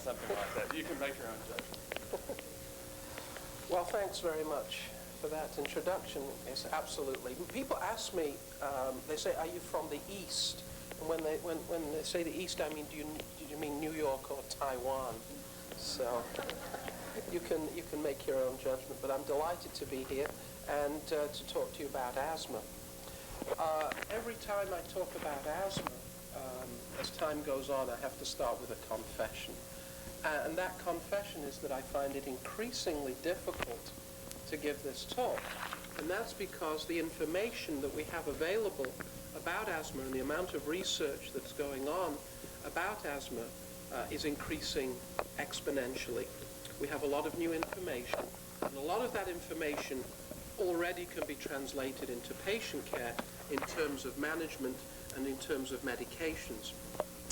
something like that. You can make your own judgment. Well, thanks very much for that introduction. Yes, absolutely. People ask me, they say, "Are you from the East?" And when they say the East, I mean, do you mean New York or Taiwan? So you can make your own judgment. But I'm delighted to be here and to talk to you about asthma. Every time I talk about asthma, as time goes on, I have to start with a confession. And that confession is that I find it increasingly difficult to give this talk. And that's because the information that we have available about asthma and the amount of research that's going on about asthma is increasing exponentially. We have a lot of new information, and a lot of that information already can be translated into patient care in terms of management and in terms of medications.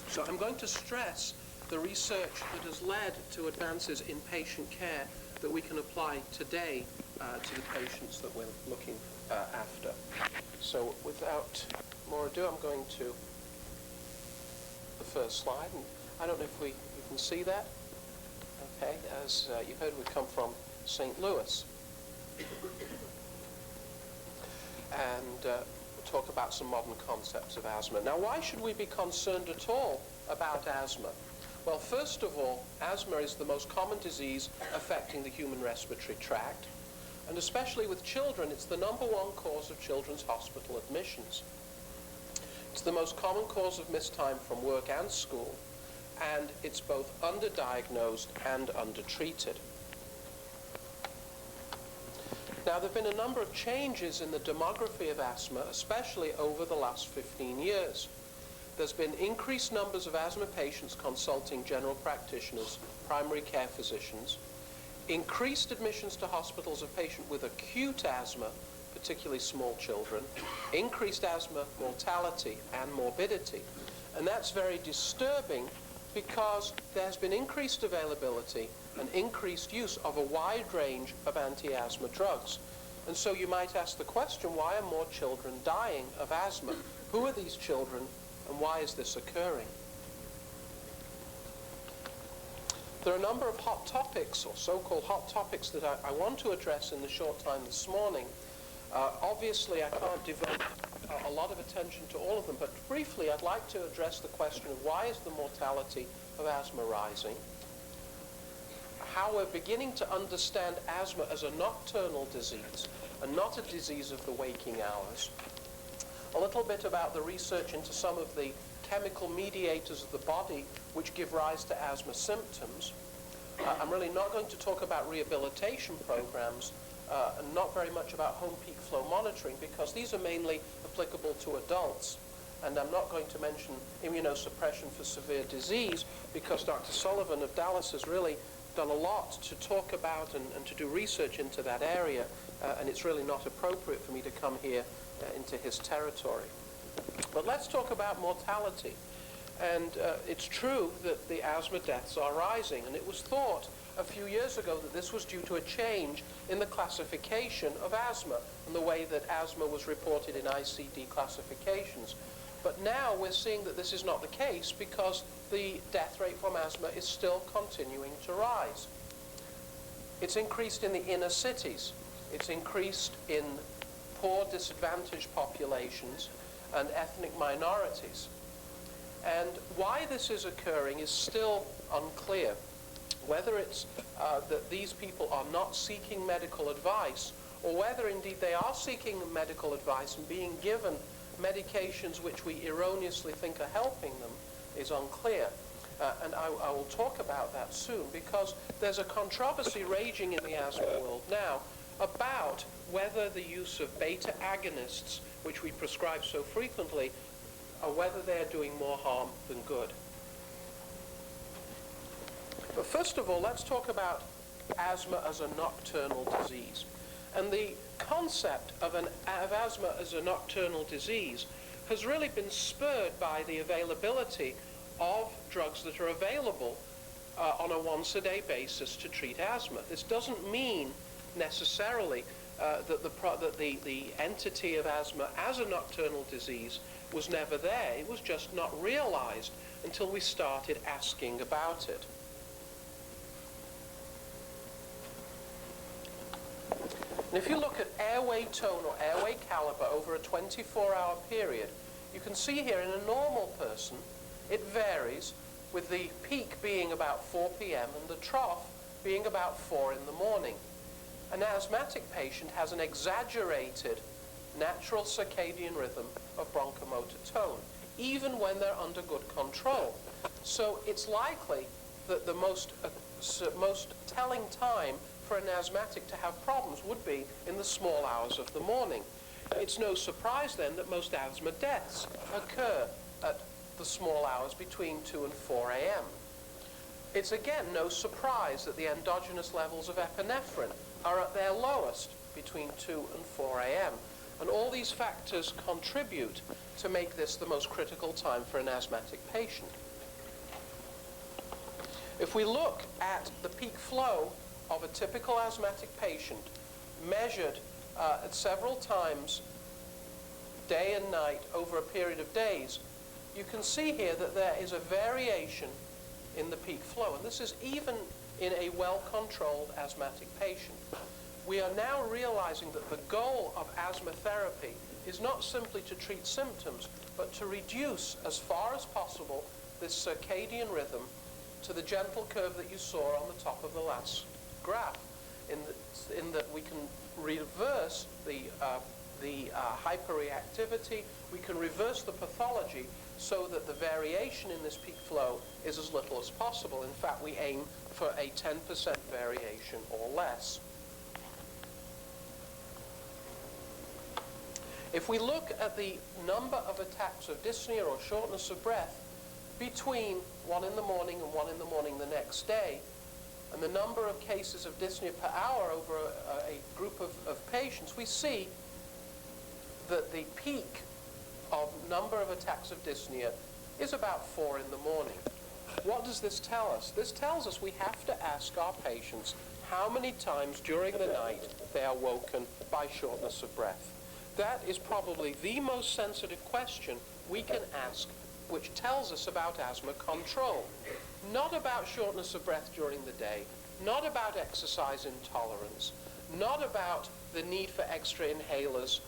So I'm going to stress the research that has led to advances in patient care that we can apply today to the patients that we're looking after. So without more ado, I'm going to the first slide. And I don't know if you can see that. Okay, as you heard, we come from St. Louis. And we'll talk about some modern concepts of asthma. Now, why should we be concerned at all about asthma? Well, first of all, asthma is the most common disease affecting the human respiratory tract. And especially with children, it's the #1 cause of children's hospital admissions. It's the most common cause of missed time from work and school. And it's both underdiagnosed and undertreated. Now, there have been a number of changes in the demography of asthma, especially over the last 15 years. There's been increased numbers of asthma patients consulting general practitioners, primary care physicians, increased admissions to hospitals of patients with acute asthma, particularly small children, increased asthma mortality and morbidity. And that's very disturbing because there's been increased availability and increased use of a wide range of anti-asthma drugs. And so you might ask the question, why are more children dying of asthma? Who are these children, and why is this occurring? There are a number of hot topics, or so-called hot topics, that I want to address in the short time this morning. Obviously, I can't devote a lot of attention to all of them, but briefly, I'd like to address the question of why is the mortality of asthma rising, how we're beginning to understand asthma as a nocturnal disease and not a disease of the waking hours, a little bit about the research into some of the chemical mediators of the body which give rise to asthma symptoms. I'm really not going to talk about rehabilitation programs and not very much about home peak flow monitoring, because these are mainly applicable to adults. And I'm not going to mention immunosuppression for severe disease, because Dr. Sullivan of Dallas has really done a lot to talk about and to do research into that area, and it's really not appropriate for me to come here into his territory. But let's talk about mortality. And it's true that the asthma deaths are rising, and it was thought a few years ago that this was due to a change in the classification of asthma and the way that asthma was reported in ICD classifications. But now we're seeing that this is not the case, because the death rate from asthma is still continuing to rise. It's increased in the inner cities. It's increased in poor, disadvantaged populations and ethnic minorities. And why this is occurring is still unclear. Whether it's that these people are not seeking medical advice, or whether indeed they are seeking medical advice and being given medications which we erroneously think are helping them, is unclear. And I will talk about that soon, because there's a controversy raging in the asthma world now about whether the use of beta agonists, which we prescribe so frequently, or whether they're doing more harm than good. But first of all, let's talk about asthma as a nocturnal disease. And the concept of asthma as a nocturnal disease has really been spurred by the availability of drugs that are available on a once-a-day basis to treat asthma. This doesn't mean necessarily that the entity of asthma as a nocturnal disease was never there. It was just not realized until we started asking about it. And if you look at airway tone or airway caliber over a 24-hour period, you can see here in a normal person, it varies, with the peak being about 4 p.m. and the trough being about 4 in the morning. An asthmatic patient has an exaggerated natural circadian rhythm of bronchomotor tone, even when they're under good control. So it's likely that the most telling time for an asthmatic to have problems would be in the small hours of the morning. It's no surprise then that most asthma deaths occur at the small hours between 2 and 4 a.m. It's again no surprise that the endogenous levels of epinephrine are at their lowest between 2 and 4 a.m. And all these factors contribute to make this the most critical time for an asthmatic patient. If we look at the peak flow of a typical asthmatic patient, measured at several times, day and night, over a period of days, you can see here that there is a variation in the peak flow. And this is even in a well-controlled asthmatic patient. We are now realizing that the goal of asthma therapy is not simply to treat symptoms, but to reduce as far as possible this circadian rhythm to the gentle curve that you saw on the top of the last graph, in that we can reverse the hyperreactivity, we can reverse the pathology so that the variation in this peak flow is as little as possible. In fact, we aim for a 10% variation or less. If we look at the number of attacks of dyspnea or shortness of breath between 1 in the morning and 1 in the morning the next day, and the number of cases of dyspnea per hour over a group of patients, we see that the peak of number of attacks of dyspnea is about 4 in the morning. What does this tell us? This tells us we have to ask our patients how many times during the night they are woken by shortness of breath. That is probably the most sensitive question we can ask, which tells us about asthma control. Not about shortness of breath during the day, not about exercise intolerance, not about the need for extra inhalers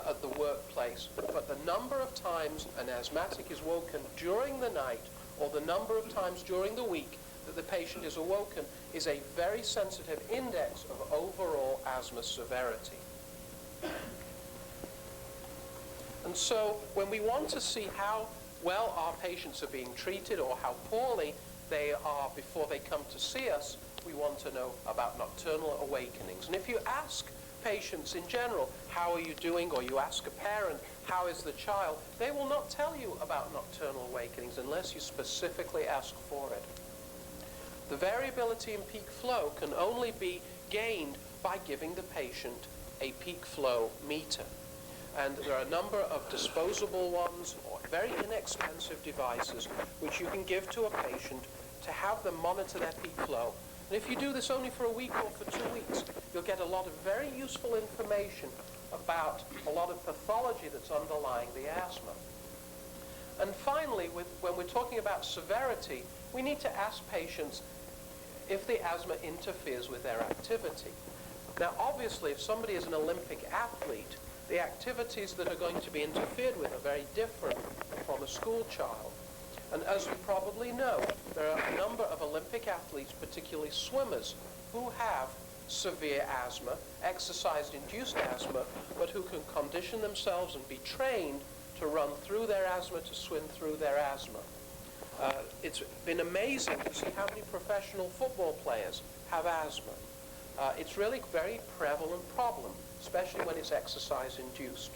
at the workplace, but the number of times an asthmatic is woken during the night or the number of times during the week that the patient is awoken is a very sensitive index of overall asthma severity. And so when we want to see how well our patients are being treated or how poorly they are before they come to see us, we want to know about nocturnal awakenings. And if you ask patients in general, how are you doing, or you ask a parent, how is the child, they will not tell you about nocturnal awakenings unless you specifically ask for it. The variability in peak flow can only be gained by giving the patient a peak flow meter. And there are a number of disposable ones or very inexpensive devices which you can give to a patient to have them monitor their peak flow. And if you do this only for a week or for 2 weeks, you'll get a lot of very useful information about a lot of pathology that's underlying the asthma. And finally, when we're talking about severity, we need to ask patients if the asthma interferes with their activity. Now, obviously, if somebody is an Olympic athlete, the activities that are going to be interfered with are very different from a school child. And as you probably know, there are a number of Olympic athletes, particularly swimmers, who have severe asthma, exercise-induced asthma, but who can condition themselves and be trained to run through their asthma, to swim through their asthma. It's been amazing to see how many professional football players have asthma. It's really a very prevalent problem, especially when it's exercise-induced.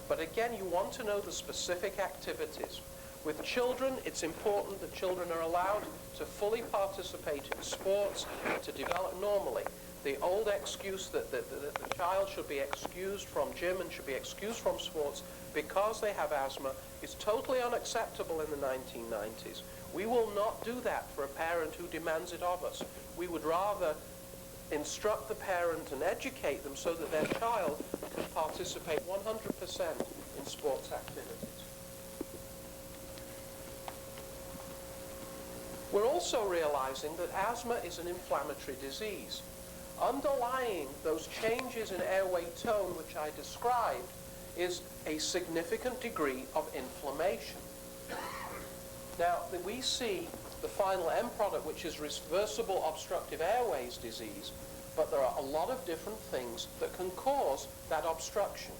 But again, you want to know the specific activities. With children, it's important that children are allowed to fully participate in sports, to develop normally. The old excuse that the child should be excused from gym and should be excused from sports because they have asthma is totally unacceptable in the 1990s. We will not do that for a parent who demands it of us. We would rather instruct the parent and educate them so that their child can participate 100% in sports activities. We're also realizing that asthma is an inflammatory disease. underlying those changes in airway tone which I described is a significant degree of inflammation. Now, we see the final end product, which is reversible obstructive airways disease, but there are a lot of different things that can cause that obstruction.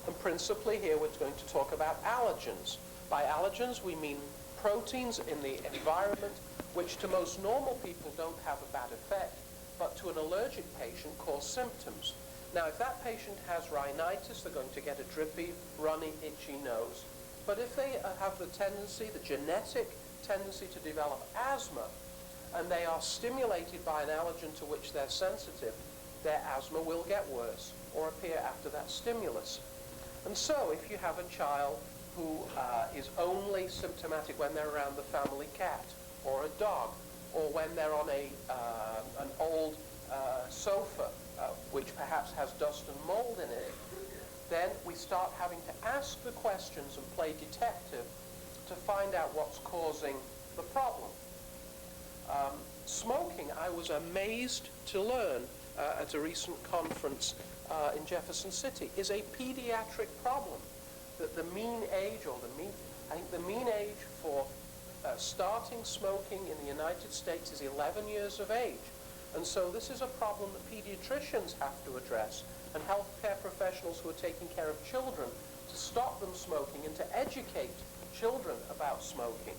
And principally here we're going to talk about allergens. By allergens we mean proteins in the environment which to most normal people don't have a bad effect, but to an allergic patient cause symptoms. Now, if that patient has rhinitis, they're going to get a drippy, runny, itchy nose. But if they have the tendency, the genetic tendency to develop asthma, and they are stimulated by an allergen to which they're sensitive, their asthma will get worse or appear after that stimulus. And so if you have a child who is only symptomatic when they're around the family cat or a dog, or when they're on an old sofa, which perhaps has dust and mold in it, then we start having to ask the questions and play detective to find out what's causing the problem. Smoking, I was amazed to learn at a recent conference in Jefferson City, is a pediatric problem. That the mean age, I think the mean age for starting smoking in the United States is 11 years of age. And so this is a problem that pediatricians have to address, and healthcare professionals who are taking care of children, to stop them smoking and to educate children about smoking.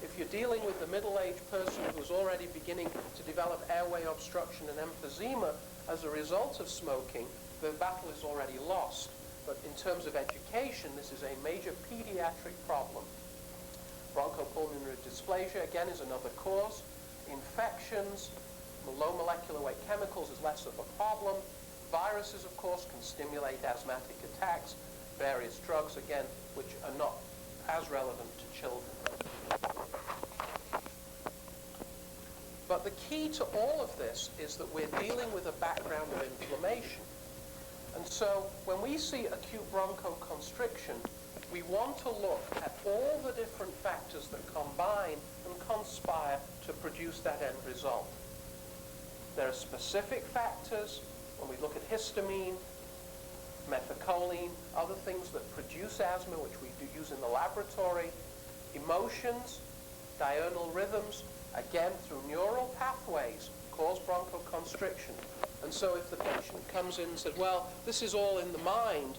If you're dealing with the middle-aged person who's already beginning to develop airway obstruction and emphysema as a result of smoking, the battle is already lost. But in terms of education, this is a major pediatric problem. Bronchopulmonary dysplasia, again, is another cause. Infections, low molecular weight chemicals is less of a problem. Viruses, of course, can stimulate asthmatic attacks. Various drugs, again, which are not as relevant to children. But the key to all of this is that we're dealing with a background of inflammation. And so when we see acute bronchoconstriction, we want to look at all the different factors that combine and conspire to produce that end result. There are specific factors, when we look at histamine, methacholine, other things that produce asthma, which we do use in the laboratory, emotions, diurnal rhythms, again through neural pathways, cause bronchoconstriction. And so if the patient comes in and says, well, this is all in the mind,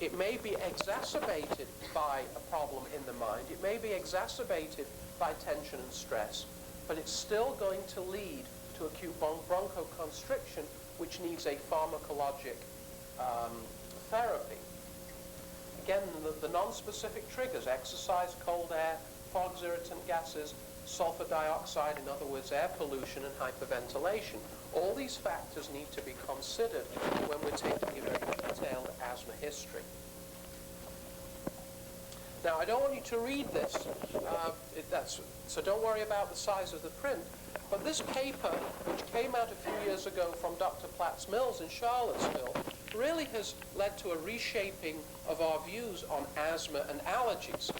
it may be exacerbated by a problem in the mind. It may be exacerbated by tension and stress, but it's still going to lead to acute bronchoconstriction, which needs a pharmacologic therapy. Again, the non-specific triggers, exercise, cold air, fogs, irritant gases, sulfur dioxide, in other words, air pollution and hyperventilation. All these factors need to be considered when we're taking a very detailed asthma history. Now, I don't want you to read this, so don't worry about the size of the print, but this paper, which came out a few years ago from Dr. Platts-Mills in Charlottesville, really has led to a reshaping of our views on asthma and allergies.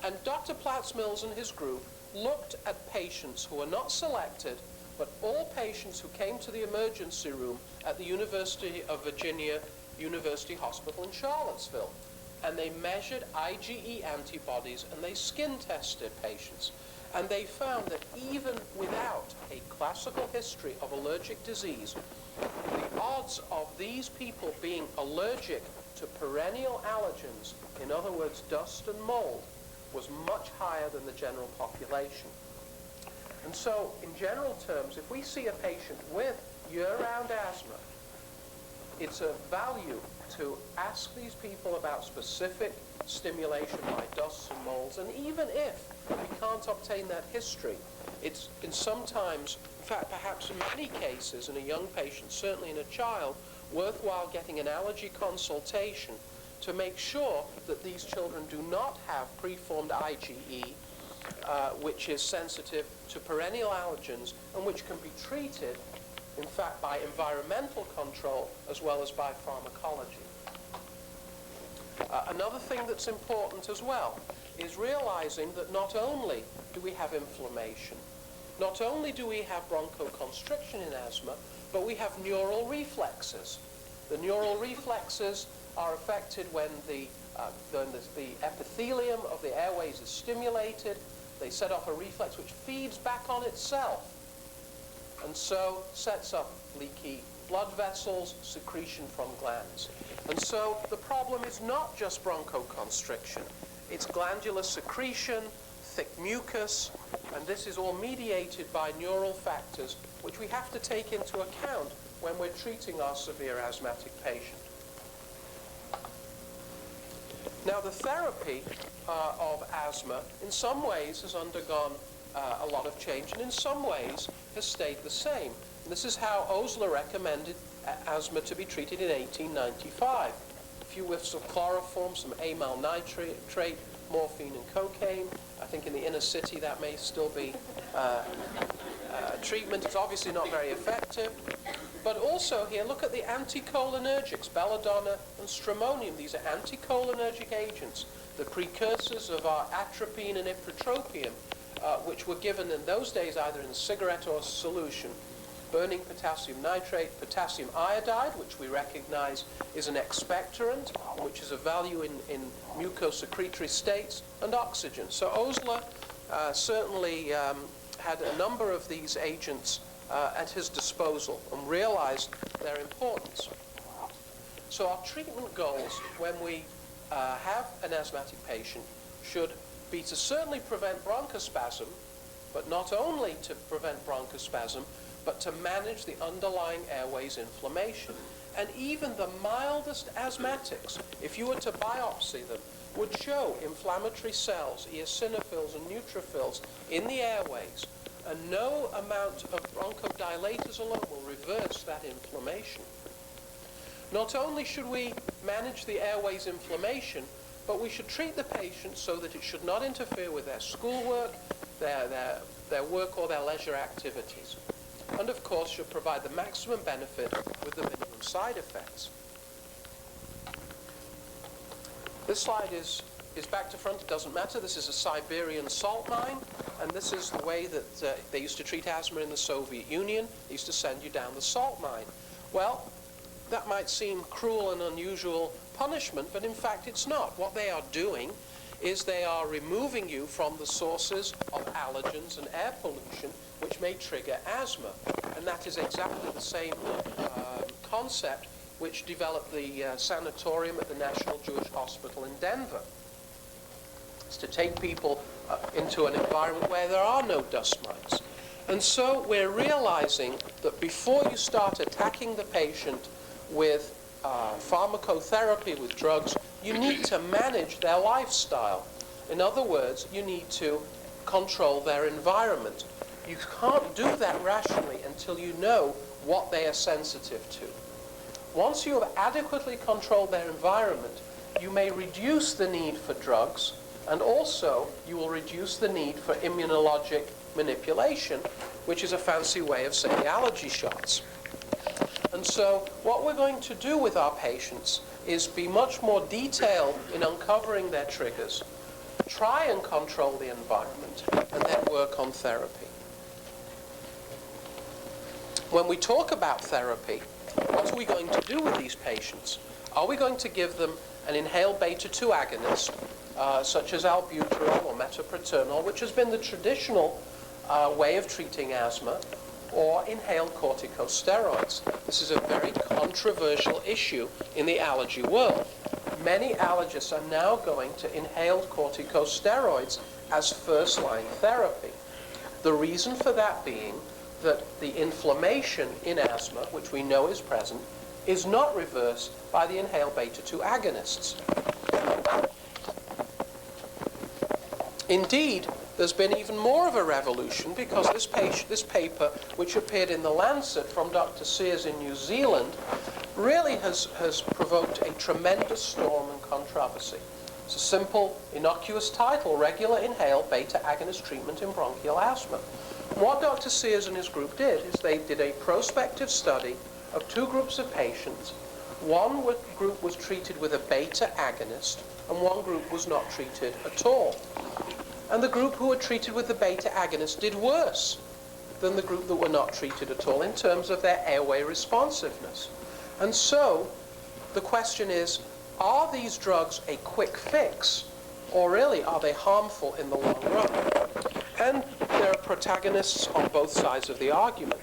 And Dr. Platts-Mills and his group looked at patients who were not selected, but all patients who came to the emergency room at the University of Virginia University Hospital in Charlottesville. And they measured IgE antibodies and they skin tested patients. And they found that even without a classical history of allergic disease, the odds of these people being allergic to perennial allergens, in other words, dust and mold, was much higher than the general population. And so, in general terms, if we see a patient with year-round asthma, it's of value to ask these people about specific stimulation by dusts and molds, and even if we can't obtain that history, it's sometimes, in fact, perhaps in many cases, in a young patient, certainly in a child, worthwhile getting an allergy consultation to make sure that these children do not have preformed IgE, which is sensitive to perennial allergens and which can be treated, in fact, by environmental control as well as by pharmacology. Another thing that's important as well is realizing that not only do we have inflammation, not only do we have bronchoconstriction in asthma, but we have neural reflexes. The neural reflexes are affected when the epithelium of the airways is stimulated. They set off a reflex which feeds back on itself, and so sets up leaky blood vessels, secretion from glands. And so the problem is not just bronchoconstriction. It's glandular secretion, thick mucus, and this is all mediated by neural factors which we have to take into account when we're treating our severe asthmatic patient. Now, the therapy of asthma in some ways has undergone a lot of change, and in some ways has stayed the same. And this is how Osler recommended asthma to be treated in 1895. A few whiffs of chloroform, some amyl nitrate, morphine and cocaine. I think in the inner city that may still be treatment. It's obviously not very effective. But also here, look at the anticholinergics, belladonna and stramonium. These are anticholinergic agents, the precursors of our atropine and ipratropium, which were given in those days either in a cigarette or a solution. Burning potassium nitrate, potassium iodide, which we recognize is an expectorant, which is of value in mucosecretory states, and oxygen. So Osler certainly had a number of these agents at his disposal and realized their importance. So our treatment goals when we have an asthmatic patient should be to certainly prevent bronchospasm, but not only to prevent bronchospasm, but to manage the underlying airways inflammation. And even the mildest asthmatics, if you were to biopsy them, would show inflammatory cells, eosinophils and neutrophils in the airways, and no amount of bronchodilators alone will reverse that inflammation. Not only should we manage the airways inflammation, but we should treat the patient so that it should not interfere with their schoolwork, their work or their leisure activities. And of course should provide the maximum benefit with the minimum side effects. This slide is back to front, it doesn't matter. This is a Siberian salt mine, and this is the way that they used to treat asthma in the Soviet Union. They used to send you down the salt mine. Well, that might seem cruel and unusual punishment, but in fact it's not. What they are doing is they are removing you from the sources of allergens and air pollution which may trigger asthma. And that is exactly the same concept which developed the sanatorium at the National Jewish Hospital in Denver. It's to take people into an environment where there are no dust mites. And so we're realizing that before you start attacking the patient with pharmacotherapy, with drugs, you need to manage their lifestyle. In other words, you need to control their environment. You can't do that rationally until you know what they are sensitive to. Once you have adequately controlled their environment, you may reduce the need for drugs, and also you will reduce the need for immunologic manipulation, which is a fancy way of saying allergy shots. And so what we're going to do with our patients is be much more detailed in uncovering their triggers, try and control the environment, and then work on therapy. When we talk about therapy, what are we going to do with these patients? Are we going to give them an inhaled beta-2 agonist, such as albuterol or metoprolol, which has been the traditional way of treating asthma, or inhaled corticosteroids? This is a very controversial issue in the allergy world. Many allergists are now going to inhaled corticosteroids as first-line therapy. The reason for that being that the inflammation in asthma, which we know is present, is not reversed by the inhaled beta-2 agonists. Indeed, there's been even more of a revolution because this paper, which appeared in The Lancet from Dr. Sears in New Zealand, really has provoked a tremendous storm and controversy. It's a simple, innocuous title, Regular Inhaled Beta Agonist Treatment in Bronchial Asthma. What Dr. Sears and his group did is they did a prospective study of two groups of patients. One group was treated with a beta agonist, and one group was not treated at all. And the group who were treated with the beta agonist did worse. than the group that were not treated at all in terms of their airway responsiveness. And so the question is, are these drugs a quick fix, or really are they harmful in the long run? And there are protagonists on both sides of the argument.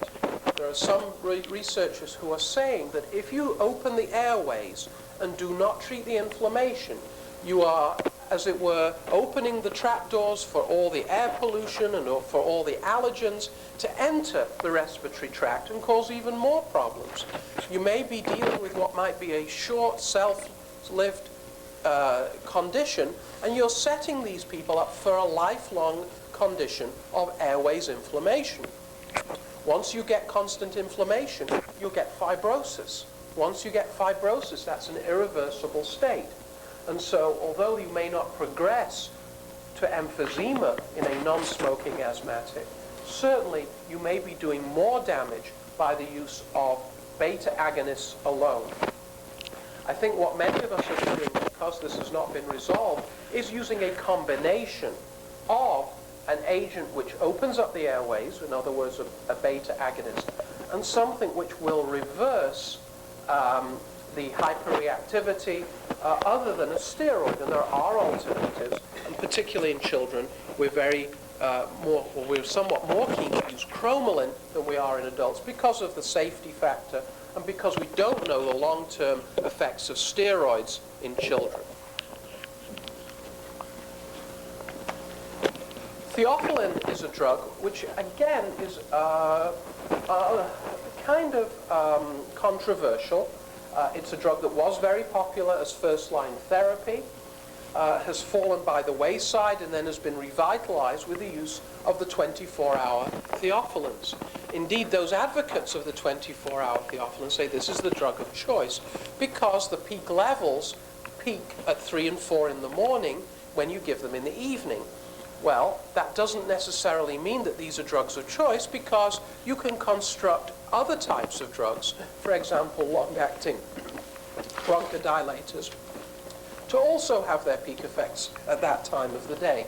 There are some researchers who are saying that if you open the airways and do not treat the inflammation, you are, as it were, opening the trapdoors for all the air pollution and for all the allergens to enter the respiratory tract and cause even more problems. You may be dealing with what might be a short, self-lived condition, and you're setting these people up for a lifelong condition of airways inflammation. Once you get constant inflammation, you'll get fibrosis. Once you get fibrosis, that's an irreversible state. And so, although you may not progress to emphysema in a non-smoking asthmatic, certainly you may be doing more damage by the use of beta agonists alone. I think what many of us are doing, because this has not been resolved, is using a combination of an agent which opens up the airways, in other words, a beta agonist, and something which will reverse the hyperreactivity other than a steroid. And there are alternatives, and particularly in children, we're somewhat more keen to use cromolyn than we are in adults because of the safety factor and because we don't know the long-term effects of steroids in children. Theophylline is a drug which, again, is kind of controversial. It's a drug that was very popular as first-line therapy, has fallen by the wayside, and then has been revitalized with the use of the 24-hour theophylline. Indeed, those advocates of the 24-hour theophylline say this is the drug of choice because the peak levels peak at 3 and 4 in the morning when you give them in the evening. Well, that doesn't necessarily mean that these are drugs of choice because you can construct other types of drugs, for example, long-acting bronchodilators, to also have their peak effects at that time of the day.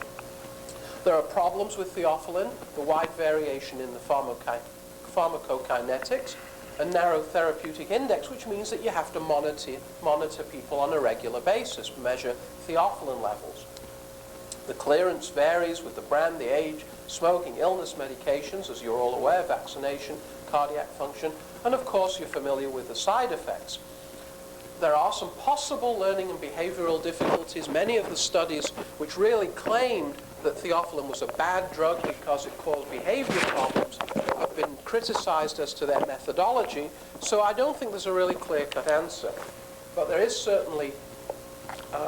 There are problems with theophylline, the wide variation in the pharmacokinetics, a narrow therapeutic index, which means that you have to monitor people on a regular basis, measure theophylline levels. The clearance varies with the brand, the age, smoking, illness, medications, as you're all aware, vaccination, cardiac function, and of course you're familiar with the side effects. There are some possible learning and behavioral difficulties. Many of the studies which really claimed that theophylline was a bad drug because it caused behavior problems have been criticized as to their methodology, so I don't think there's a really clear-cut answer. But there is certainly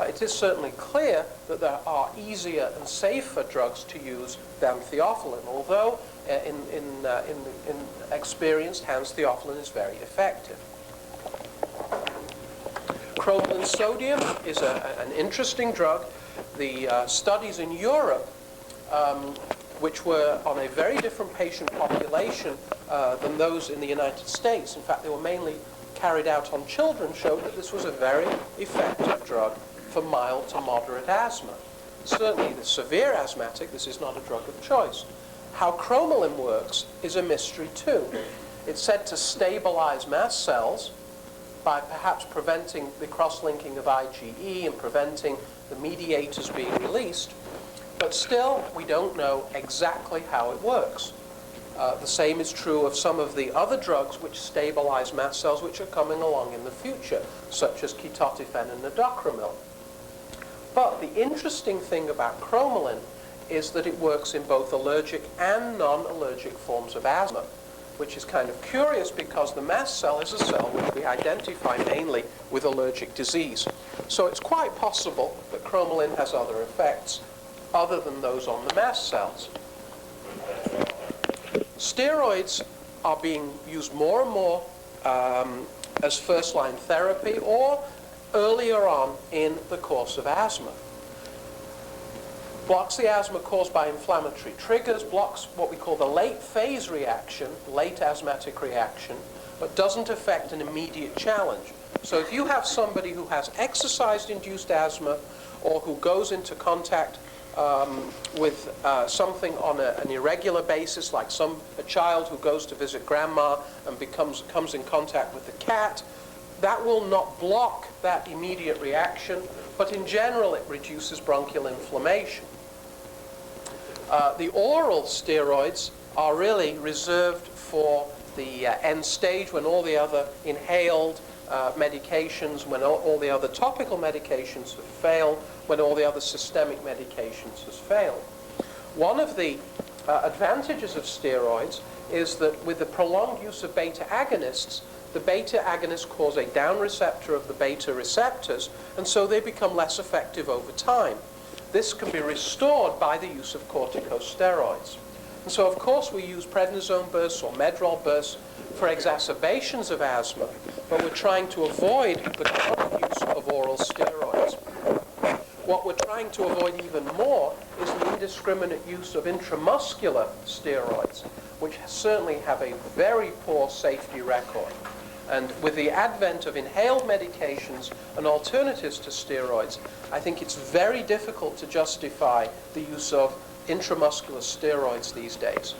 it is certainly clear that there are easier and safer drugs to use than theophylline, although in experienced hands, theophylline is very effective. Cromolyn sodium is an interesting drug. The studies in Europe, which were on a very different patient population than those in the United States, in fact, they were mainly carried out on children, showed that this was a very effective drug for mild to moderate asthma. Certainly the severe asthmatic, this is not a drug of choice. How cromolyn works is a mystery too. It's said to stabilize mast cells by perhaps preventing the cross-linking of IgE and preventing the mediators being released, but still we don't know exactly how it works. The same is true of some of the other drugs which stabilize mast cells which are coming along in the future, such as ketotifen and nadocromil. But the interesting thing about cromolyn is that it works in both allergic and non-allergic forms of asthma, which is kind of curious because the mast cell is a cell which we identify mainly with allergic disease. So it's quite possible that cromolyn has other effects other than those on the mast cells. Steroids are being used more and more as first-line therapy or earlier on in the course of asthma. Blocks the asthma caused by inflammatory triggers, blocks what we call the late phase reaction, late asthmatic reaction, but doesn't affect an immediate challenge. So if you have somebody who has exercise-induced asthma or who goes into contact with something on an irregular basis, like a child who goes to visit grandma and comes in contact with the cat, that will not block that immediate reaction, but in general it reduces bronchial inflammation. The oral steroids are really reserved for the end stage, when all the other inhaled medications, when all the other topical medications have failed, when all the other systemic medications has failed. One of the advantages of steroids is that with the prolonged use of beta agonists, the beta agonists cause a down receptor of the beta receptors, and so they become less effective over time. This can be restored by the use of corticosteroids. And so, of course, we use prednisone bursts or Medrol bursts for exacerbations of asthma, but we're trying to avoid the chronic use of oral steroids. What we're trying to avoid even more is the indiscriminate use of intramuscular steroids, which certainly have a very poor safety record. And with the advent of inhaled medications and alternatives to steroids, I think it's very difficult to justify the use of intramuscular steroids these days.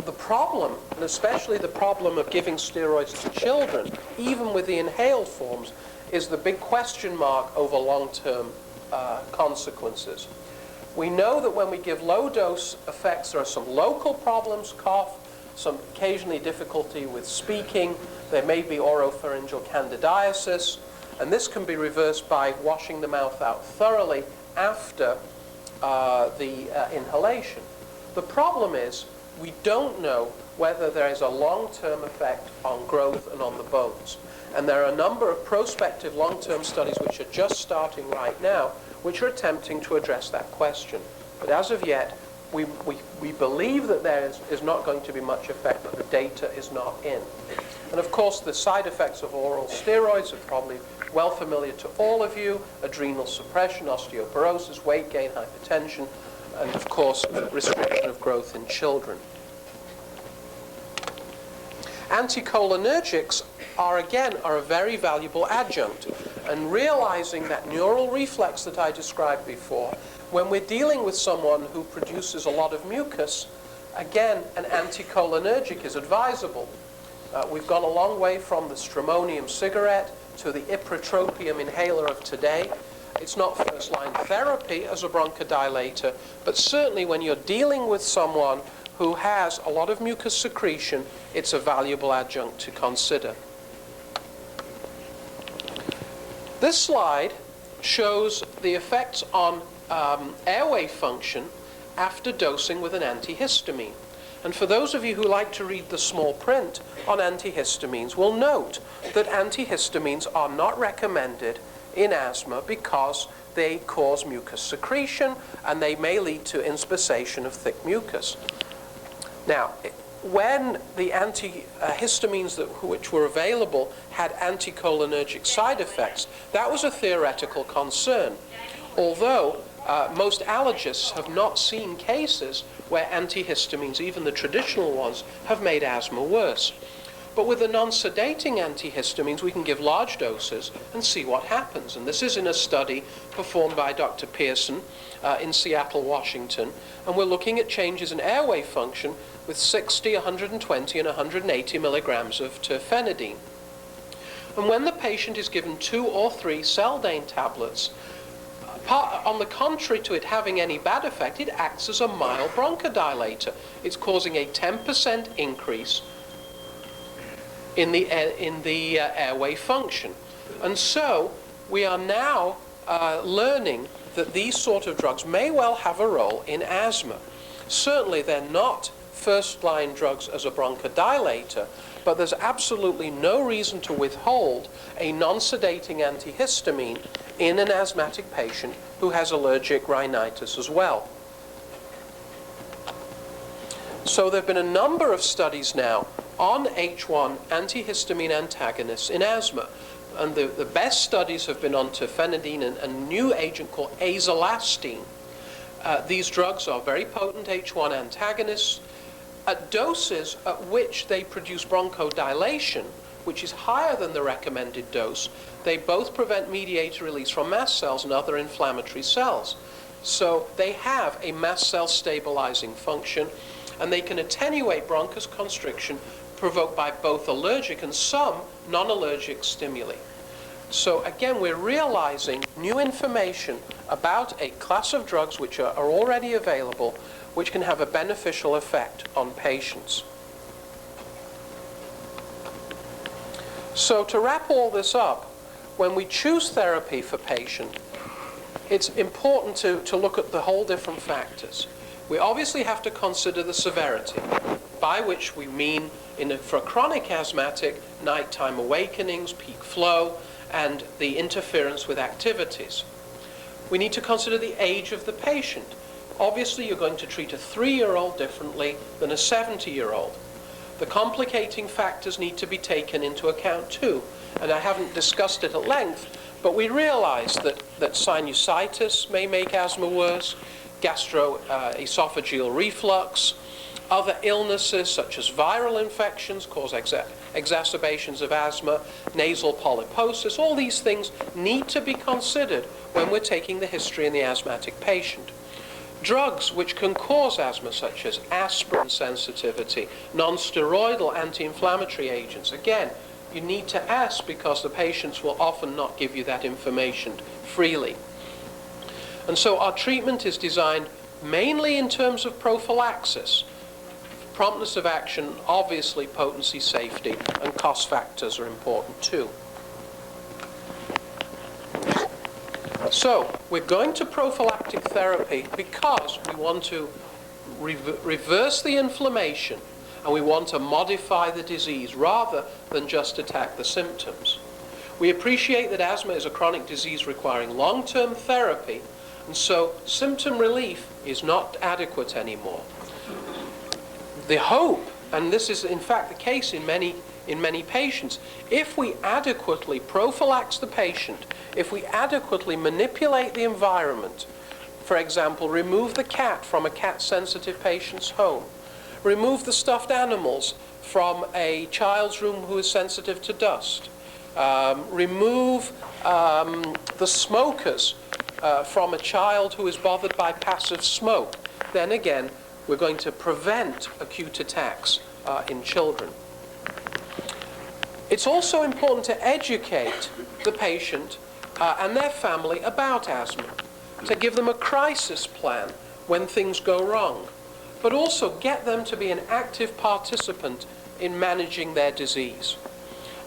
The problem, and especially the problem of giving steroids to children, even with the inhaled forms, is the big question mark over long-term consequences. We know that when we give low-dose effects, there are some local problems, cough, some occasionally difficulty with speaking, there may be oropharyngeal candidiasis, and this can be reversed by washing the mouth out thoroughly after the inhalation. The problem is we don't know whether there is a long-term effect on growth and on the bones. And there are a number of prospective long-term studies which are just starting right now, which are attempting to address that question. But as of yet, we believe that there is not going to be much effect, but the data is not in. And of course, the side effects of oral steroids are probably well familiar to all of you: adrenal suppression, osteoporosis, weight gain, hypertension, and of course, restriction of growth in children. Anticholinergics are a very valuable adjunct. And realizing that neural reflex that I described before, when we're dealing with someone who produces a lot of mucus, again, an anticholinergic is advisable. We've gone a long way from the stramonium cigarette to the ipratropium inhaler of today. It's not first-line therapy as a bronchodilator, but certainly when you're dealing with someone who has a lot of mucus secretion, it's a valuable adjunct to consider. This slide shows the effects on airway function after dosing with an antihistamine. And for those of you who like to read the small print on antihistamines will note that antihistamines are not recommended in asthma because they cause mucus secretion and they may lead to inspissation of thick mucus. Now, when the antihistamines which were available had anticholinergic side effects, that was a theoretical concern. Although most allergists have not seen cases where antihistamines, even the traditional ones, have made asthma worse. But with the non-sedating antihistamines, we can give large doses and see what happens. And this is in a study performed by Dr. Pearson in Seattle, Washington. And we're looking at changes in airway function with 60, 120, and 180 milligrams of terfenadine. And when the patient is given 2 or 3 Seldane tablets, on the contrary to it having any bad effect, it acts as a mild bronchodilator. It's causing a 10% increase in the airway function. And so we are now learning that these sort of drugs may well have a role in asthma. Certainly they're not first-line drugs as a bronchodilator, but there's absolutely no reason to withhold a non-sedating antihistamine in an asthmatic patient who has allergic rhinitis as well. So there have been a number of studies now on H1 antihistamine antagonists in asthma. And the best studies have been on terfenadine and a new agent called azolastine. These drugs are very potent H1 antagonists at doses at which they produce bronchodilation, which is higher than the recommended dose, they both prevent mediator release from mast cells and other inflammatory cells. So they have a mast cell stabilizing function, and they can attenuate bronchus constriction provoked by both allergic and some non-allergic stimuli. So again, we're realizing new information about a class of drugs which are already available, which can have a beneficial effect on patients. So to wrap all this up, when we choose therapy for patient, it's important to look at the whole different factors. We obviously have to consider the severity, by which we mean, for a chronic asthmatic, nighttime awakenings, peak flow, and the interference with activities. We need to consider the age of the patient. Obviously, you're going to treat a 3-year-old differently than a 70-year-old. The complicating factors need to be taken into account too, and I haven't discussed it at length, but we realize that sinusitis may make asthma worse, gastroesophageal reflux, other illnesses such as viral infections cause exacerbations of asthma, nasal polyposis. All these things need to be considered when we're taking the history in the asthmatic patient. Drugs which can cause asthma, such as aspirin sensitivity, non-steroidal anti-inflammatory agents, again, you need to ask because the patients will often not give you that information freely. And so our treatment is designed mainly in terms of prophylaxis. Promptness of action, obviously potency, safety, and cost factors are important too. So we're going to prophylactic therapy because we want to reverse the inflammation and we want to modify the disease rather than just attack the symptoms. We appreciate that asthma is a chronic disease requiring long-term therapy, and so symptom relief is not adequate anymore. The hope, and this is in fact the case in many patients, if we adequately prophylax the patient, if we adequately manipulate the environment, for example, remove the cat from a cat-sensitive patient's home, remove the stuffed animals from a child's room who is sensitive to dust, remove the smokers from a child who is bothered by passive smoke, then again, we're going to prevent acute attacks in children. It's also important to educate the patient and their family about asthma, to give them a crisis plan when things go wrong, but also get them to be an active participant in managing their disease.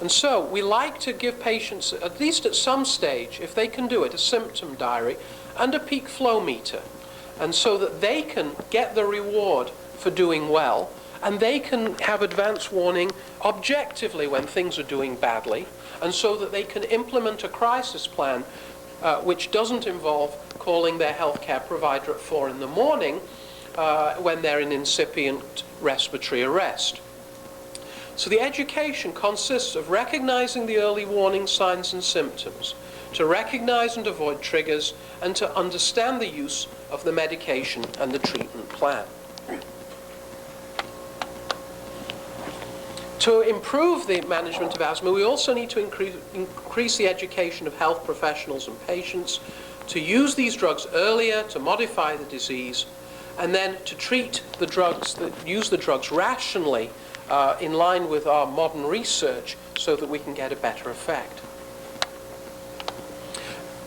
And so we like to give patients, at least at some stage, if they can do it, a symptom diary and a peak flow meter, and so that they can get the reward for doing well, and they can have advance warning objectively when things are doing badly, and so that they can implement a crisis plan which doesn't involve calling their healthcare provider at 4 in the morning when they're in incipient respiratory arrest. So the education consists of recognizing the early warning signs and symptoms, to recognize and avoid triggers, and to understand the use of the medication and the treatment plan. To improve the management of asthma, we also need to increase the education of health professionals and patients, to use these drugs earlier, to modify the disease, and then to treat the drugs, use the drugs rationally in line with our modern research so that we can get a better effect.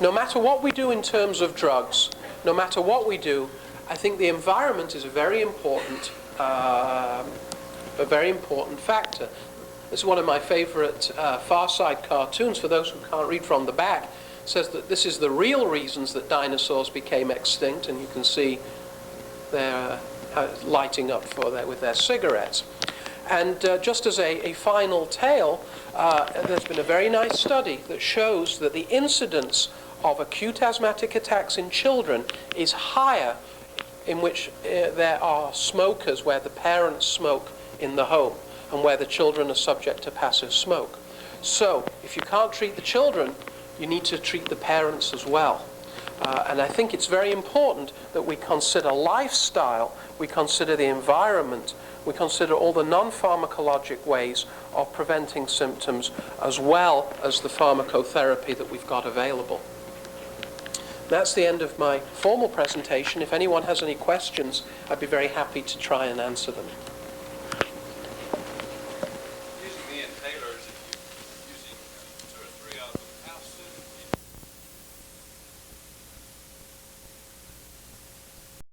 No matter what we do in terms of drugs, no matter what we do, I think the environment is a very important factor. This is one of my favorite Far Side cartoons. For those who can't read from the back, it says that this is the real reasons that dinosaurs became extinct, and you can see they're lighting up with their cigarettes. And just as a final tale, there's been a very nice study that shows that the incidence of acute asthmatic attacks in children is higher in which there are smokers where the parents smoke in the home and where the children are subject to passive smoke. So if you can't treat the children, you need to treat the parents as well. And I think it's very important that we consider lifestyle, we consider the environment, we consider all the non-pharmacologic ways of preventing symptoms as well as the pharmacotherapy that we've got available. That's the end of my formal presentation. If anyone has any questions, I'd be very happy to try and answer them.